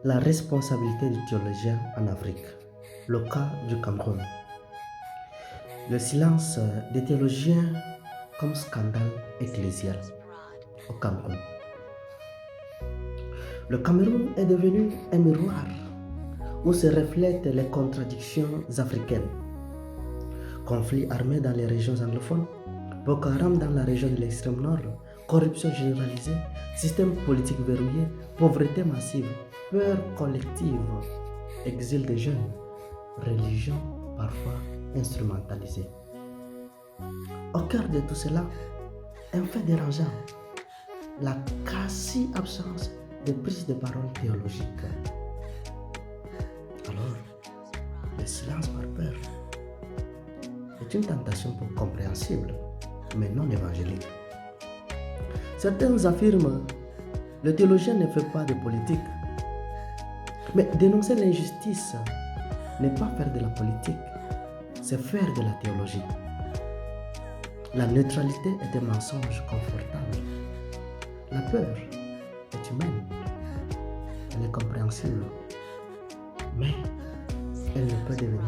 La responsabilité du théologien en Afrique. Le cas du Cameroun. Le silence des théologiens comme scandale ecclésial au Cameroun. Le Cameroun est devenu un miroir où se reflètent les contradictions africaines. Conflits armés dans les régions anglophones, Boko Haram dans la région de l'extrême nord, corruption généralisée, système politique verrouillé, pauvreté massive, peur collective, exil des jeunes, religion parfois instrumentalisée. Au cœur de tout cela, un fait dérangeant, la quasi-absence de prise de parole théologique. Alors, le silence par peur est une tentation compréhensible, mais non évangélique. Certains affirment le théologien ne fait pas de politique. Mais dénoncer l'injustice n'est pas faire de la politique, c'est faire de la théologie. La neutralité est un mensonge confortable. La peur est humaine, elle est compréhensible, mais elle ne peut devenir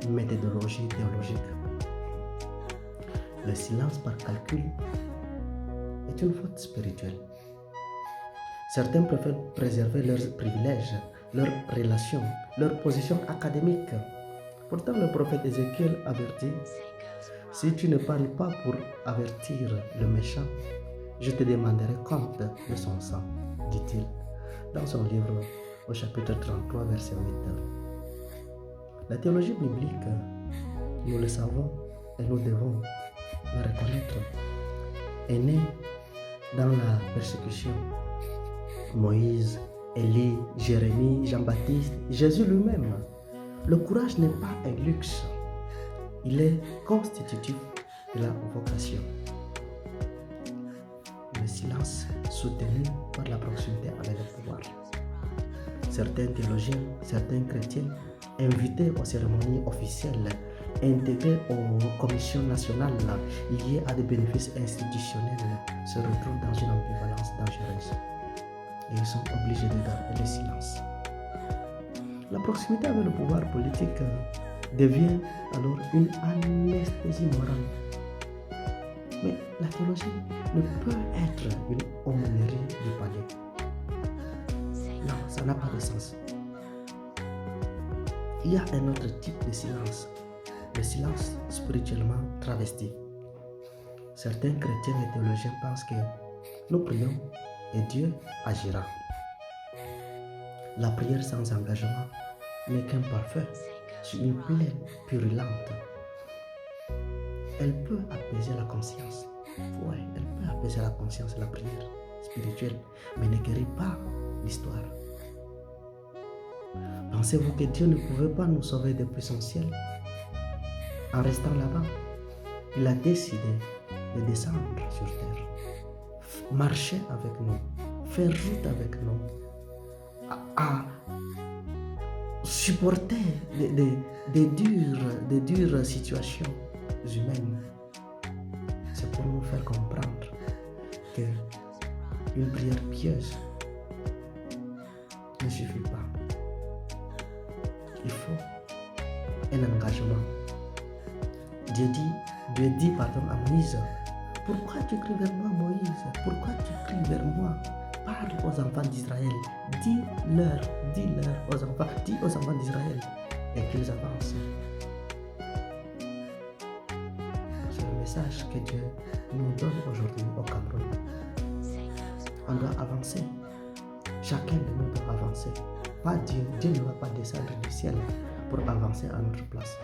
une méthodologie théologique. Le silence par calcul est une faute spirituelle. Certains préfèrent préserver leurs privilèges, leurs relations, leur position académique. Pourtant, le prophète Ézéchiel avertit, « Si tu ne parles pas pour avertir le méchant, je te demanderai compte de son sang, dit-il dans son livre au chapitre 33, verset 8. La théologie biblique, nous le savons et nous devons la reconnaître, est née dans la persécution. Moïse, Élie, Jérémie, Jean-Baptiste, Jésus lui-même. Le courage n'est pas un luxe, il est constitutif de la vocation. Le silence soutenu par la proximité avec le pouvoir. Certains théologiens, certains chrétiens, invités aux cérémonies officielles, intégrés aux commissions nationales liées à des bénéfices institutionnels, se retrouvent dans une ambivalence dangereuse. Et ils sont obligés de garder le silence. La proximité avec le pouvoir politique devient alors une anesthésie morale. Mais la théologie ne peut être une aumônerie du palais. Non, ça n'a pas de sens. Il y a un autre type de silence, le silence spirituellement travesti. Certains chrétiens et théologiens pensent que nous prions et Dieu agira. La prière sans engagement n'est qu'un parfum sur une plaie purulente. Elle peut apaiser la conscience. Oui, elle peut apaiser la conscience, la prière spirituelle, mais ne guérit pas l'histoire. Pensez-vous que Dieu ne pouvait pas nous sauver depuis son ciel en restant là-bas? Il a décidé de descendre sur terre, marcher avec nous, faire route avec nous, à supporter des dures situations humaines. C'est pour nous faire comprendre que une prière pieuse ne suffit pas. Il faut un engagement. Dieu dit à Moïse, pourquoi tu cries vers moi, Moïse? Pourquoi tu cries vers moi? Parle aux enfants d'Israël. Dis-leur aux enfants, dis aux enfants d'Israël et qu'ils avancent. C'est le message que Dieu nous donne aujourd'hui au Cameroun. On doit avancer. Chacun de nous doit avancer. Pas Dieu. Dieu ne va pas descendre du ciel pour avancer à notre place.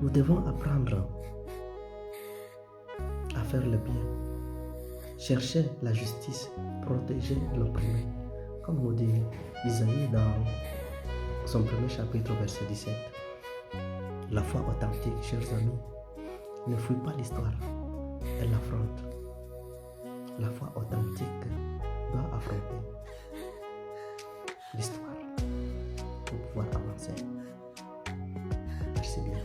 Nous devons apprendre à faire le bien, chercher la justice, protéger l'opprimé, comme nous dit Isaïe dans son premier chapitre, verset 17. La foi authentique, chers amis, ne fuit pas l'histoire, elle l'affronte. La foi authentique doit affronter l'histoire pour pouvoir avancer. Merci bien.